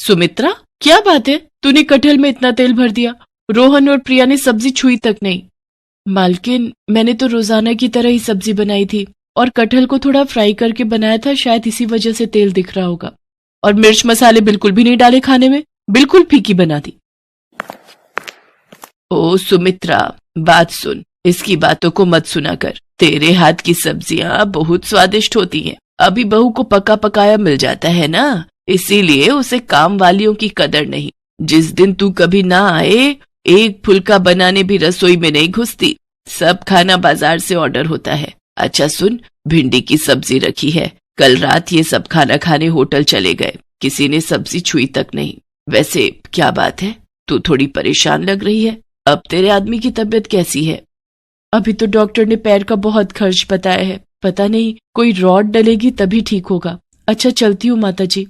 सुमित्रा, क्या बात है, तूने कटहल में इतना तेल भर दिया? रोहन और प्रिया ने सब्जी छुई तक नहीं। मालकिन, मैंने तो रोजाना की तरह ही सब्जी बनाई थी और कटहल को थोड़ा फ्राई करके बनाया था, शायद इसी वजह से तेल दिख रहा होगा। और मिर्च मसाले बिल्कुल भी नहीं डाले खाने में, बिल्कुल फीकी बना दी। ओ सुमित्रा, बात सुन, इसकी बातों को मत सुना कर। तेरे हाथ की सब्जियां बहुत स्वादिष्ट होती हैं। अभी बहू को पका पकाया मिल जाता है ना, इसीलिए उसे काम वालियों की कदर नहीं। जिस दिन तू कभी ना आए, एक फुल्का बनाने भी रसोई में नहीं घुसती। सब खाना बाजार से ऑर्डर होता है। अच्छा सुन, भिंडी की सब्जी रखी है। कल रात ये सब खाना खाने होटल चले गए, किसी ने सब्जी छुई तक नहीं। वैसे क्या बात है, तू थोड़ी परेशान लग रही है। अब तेरे आदमी की तबीयत कैसी है? अभी तो डॉक्टर ने पैर का बहुत खर्च बताया है, पता नहीं कोई रॉड डलेगी तभी ठीक होगा। अच्छा चलती हूँ माता जी।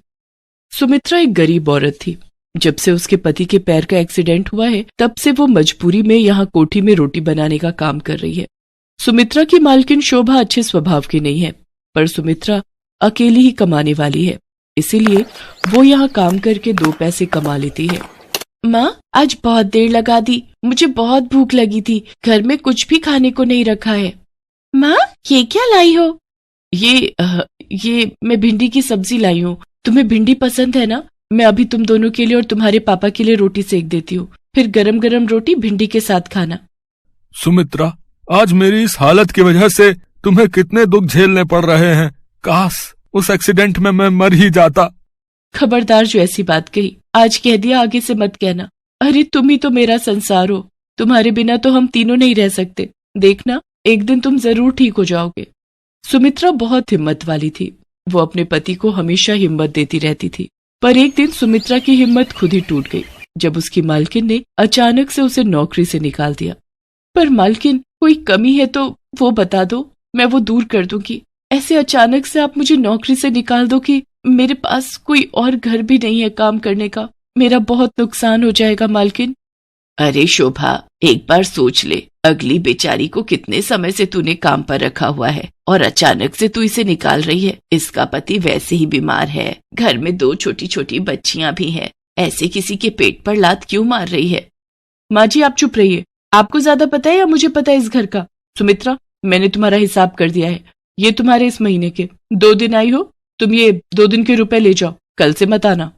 सुमित्रा एक गरीब औरत थी। जब से उसके पति के पैर का एक्सीडेंट हुआ है, तब से वो मजबूरी में यहाँ कोठी में रोटी बनाने का काम कर रही है। सुमित्रा की मालकिन शोभा अच्छे स्वभाव की नहीं है, पर सुमित्रा अकेली ही कमाने वाली है, इसीलिए वो यहाँ काम करके 2 पैसे कमा लेती है। माँ, आज बहुत देर लगा दी, मुझे बहुत भूख लगी थी, घर में कुछ भी खाने को नहीं रखा है। माँ, ये क्या लाई हो? ये मैं भिंडी की सब्जी लाई हूँ। तुम्हें भिंडी पसंद है ना? मैं अभी तुम दोनों के लिए और तुम्हारे पापा के लिए रोटी सेक देती हूँ, फिर गरम गरम रोटी भिंडी के साथ खाना। सुमित्रा, आज मेरी इस हालत की वजह से तुम्हें कितने दुख झेलने पड़ रहे हैं। काश उस एक्सीडेंट में मैं मर ही जाता। खबरदार, जो ऐसी बात कही, आज कह दिया, आगे से मत कहना। अरे तुम ही तो मेरा संसार हो, तुम्हारे बिना तो हम तीनों नहीं रह सकते। देखना, एक दिन तुम जरूर ठीक हो जाओगे। सुमित्रा बहुत हिम्मत वाली थी। वो अपने पति को हमेशा हिम्मत देती रहती थी, पर एक दिन सुमित्रा की हिम्मत खुद ही टूट गई जब उसकी मालकिन ने अचानक से उसे नौकरी से निकाल दिया। पर मालकिन, कोई कमी है तो वो बता दो, मैं वो दूर कर दूंगी। ऐसे अचानक से आप मुझे नौकरी से निकाल दो कि मेरे पास कोई और घर भी नहीं है काम करने का। मेरा बहुत नुकसान हो जाएगा मालकिन। अरे शोभा, एक बार सोच ले, अगली बेचारी को कितने समय से तूने काम पर रखा हुआ है और अचानक से तू इसे निकाल रही है। इसका पति वैसे ही बीमार है, घर में 2 छोटी छोटी बच्चियां भी हैं। ऐसे किसी के पेट पर लात क्यों मार रही है? माँ जी, आप चुप रहिए। आपको ज्यादा पता है या मुझे पता है इस घर का? सुमित्रा, मैंने तुम्हारा हिसाब कर दिया है। ये तुम्हारे इस महीने के 2 दिन आई हो, तुम ये 2 दिन के रुपए ले जाओ, कल से मत आना।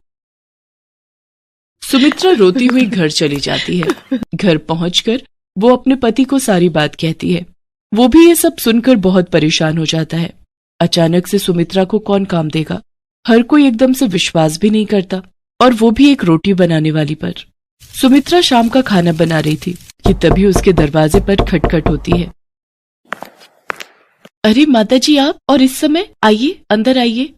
सुमित्रा रोती हुई घर चली जाती है। घर पहुंचकर वो अपने पति को सारी बात कहती है। वो भी ये सब सुनकर बहुत परेशान हो जाता है। अचानक से सुमित्रा को कौन काम देगा? हर कोई एकदम से विश्वास भी नहीं करता, और वो भी एक रोटी बनाने वाली पर। सुमित्रा शाम का खाना बना रही थी कि तभी उसके दरवाजे पर खटखट होती है। अरे माता जी, आप और इस समय? आइए, अंदर आइए।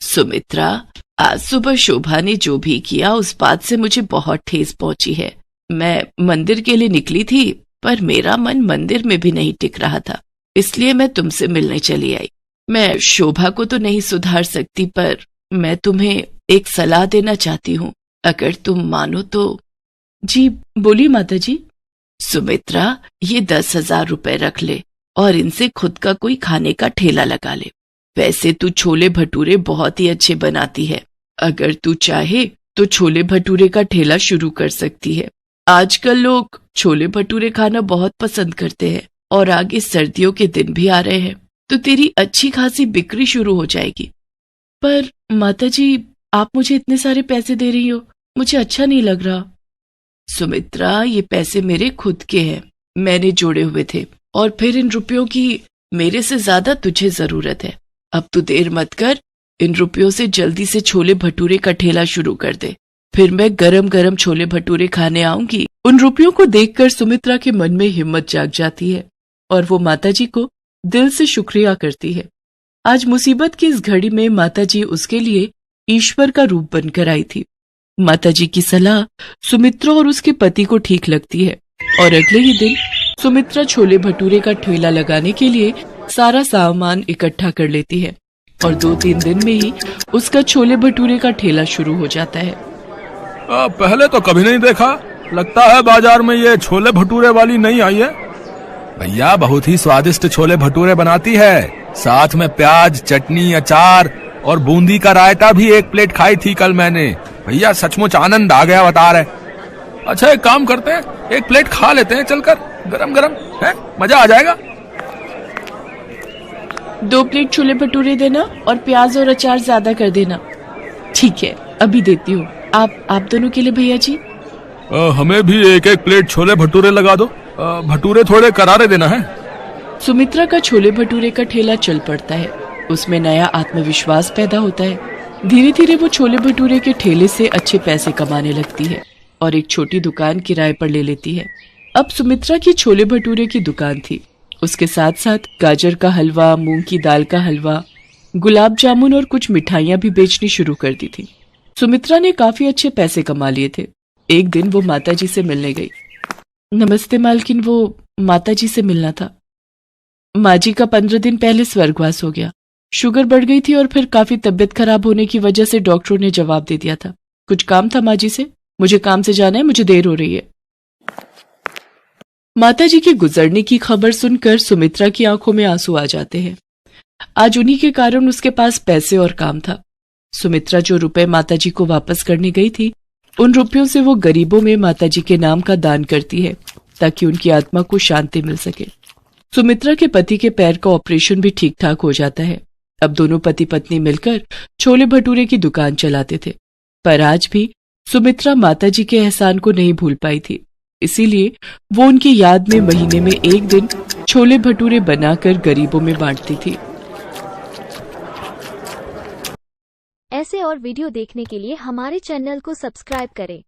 सुमित्रा, आज सुबह शोभा ने जो भी किया उस बात से मुझे बहुत ठेस पहुंची है। मैं मंदिर के लिए निकली थी, पर मेरा मन मंदिर में भी नहीं टिक रहा था, इसलिए मैं तुमसे मिलने चली आई। मैं शोभा को तो नहीं सुधार सकती, पर मैं तुम्हें एक सलाह देना चाहती हूँ, अगर तुम मानो तो। जी बोलिए माता जी। सुमित्रा, ये 10,000 रुपए रख ले और इनसे खुद का कोई खाने का ठेला लगा ले। वैसे तू छोले भटूरे बहुत ही अच्छे बनाती है, अगर तू चाहे तो छोले भटूरे का ठेला शुरू कर सकती है। आजकल लोग छोले भटूरे खाना बहुत पसंद करते हैं और आगे सर्दियों के दिन भी आ रहे हैं, तो तेरी अच्छी खासी बिक्री शुरू हो जाएगी। पर माता जी, आप मुझे इतने सारे पैसे दे रही हो, मुझे अच्छा नहीं लग रहा। सुमित्रा, ये पैसे मेरे खुद के हैं, मैंने जोड़े हुए थे, और फिर इन रुपयों की मेरे से ज्यादा तुझे जरूरत है। अब तू देर मत कर, इन रुपयों से जल्दी से छोले भटूरे का ठेला शुरू कर दे, फिर मैं गरम गरम छोले भटूरे खाने आऊंगी। उन रुपयों को देखकर सुमित्रा के मन में हिम्मत जाग जाती है और वो माताजी को दिल से शुक्रिया करती है। आज मुसीबत की इस घड़ी में माताजी उसके लिए ईश्वर का रूप बनकर आई थी। माताजी की सलाह सुमित्रा और उसके पति को ठीक लगती है और अगले ही दिन सुमित्रा छोले भटूरे का ठेला लगाने के लिए सारा सामान इकट्ठा कर लेती है और 2-3 दिन में ही उसका छोले भटूरे का ठेला शुरू हो जाता है। पहले तो कभी नहीं देखा, लगता है बाजार में ये छोले भटूरे वाली नहीं आई है। भैया बहुत ही स्वादिष्ट छोले भटूरे बनाती है, साथ में प्याज, चटनी, अचार और बूंदी का रायता भी 1 प्लेट खाई थी कल मैंने। भैया सचमुच आनंद आ गया बता रहे। अच्छा एक काम करते हैं, 1 प्लेट खा लेते हैं चलकर, गरम गरम है, मजा आ जाएगा। 2 प्लेट छोले भटूरे देना और प्याज और अचार ज्यादा कर देना। ठीक है, अभी देती हूँ। आप दोनों के लिए भैया जी। हमें भी 1-1 प्लेट छोले भटूरे लगा दो। भटूरे थोड़े करारे देना है। सुमित्रा का छोले भटूरे का ठेला चल पड़ता है। उसमें नया आत्मविश्वास पैदा होता है। धीरे धीरे वो छोले भटूरे के ठेले से अच्छे पैसे कमाने लगती है और एक छोटी दुकान किराए पर ले लेती है। अब सुमित्रा की छोले भटूरे की दुकान थी। उसके साथ साथ गाजर का हलवा, मूंग की दाल का हलवा, गुलाब जामुन और कुछ मिठाइयां भी बेचनी शुरू कर दी थी। सुमित्रा ने काफी अच्छे पैसे कमा लिए थे। एक दिन वो माताजी से मिलने गई। नमस्ते मालकिन, वो माताजी से मिलना था। माँ जी का 15 दिन पहले स्वर्गवास हो गया। शुगर बढ़ गई थी और फिर काफी तबीयत खराब होने की वजह से डॉक्टरों ने जवाब दे दिया था। कुछ काम था माँ जी से, मुझे काम से जाना है, मुझे देर हो रही है। माताजी के गुजरने की खबर सुनकर सुमित्रा की आंखों में आंसू आ जाते हैं। आज उन्हीं के कारण उसके पास पैसे और काम था। सुमित्रा जो रुपए माताजी को वापस करने गई थी, उन रुपयों से वो गरीबों में माताजी के नाम का दान करती है ताकि उनकी आत्मा को शांति मिल सके। सुमित्रा के पति के पैर का ऑपरेशन भी ठीक ठाक हो जाता है। अब दोनों पति पत्नी मिलकर छोले भटूरे की दुकान चलाते थे। पर आज भी सुमित्रा माताजी के एहसान को नहीं भूल पाई थी। इसीलिए वो उनकी याद में महीने में 1 दिन छोले भटूरे बनाकर गरीबों में बांटती थी। ऐसे और वीडियो देखने के लिए हमारे चैनल को सब्सक्राइब करें।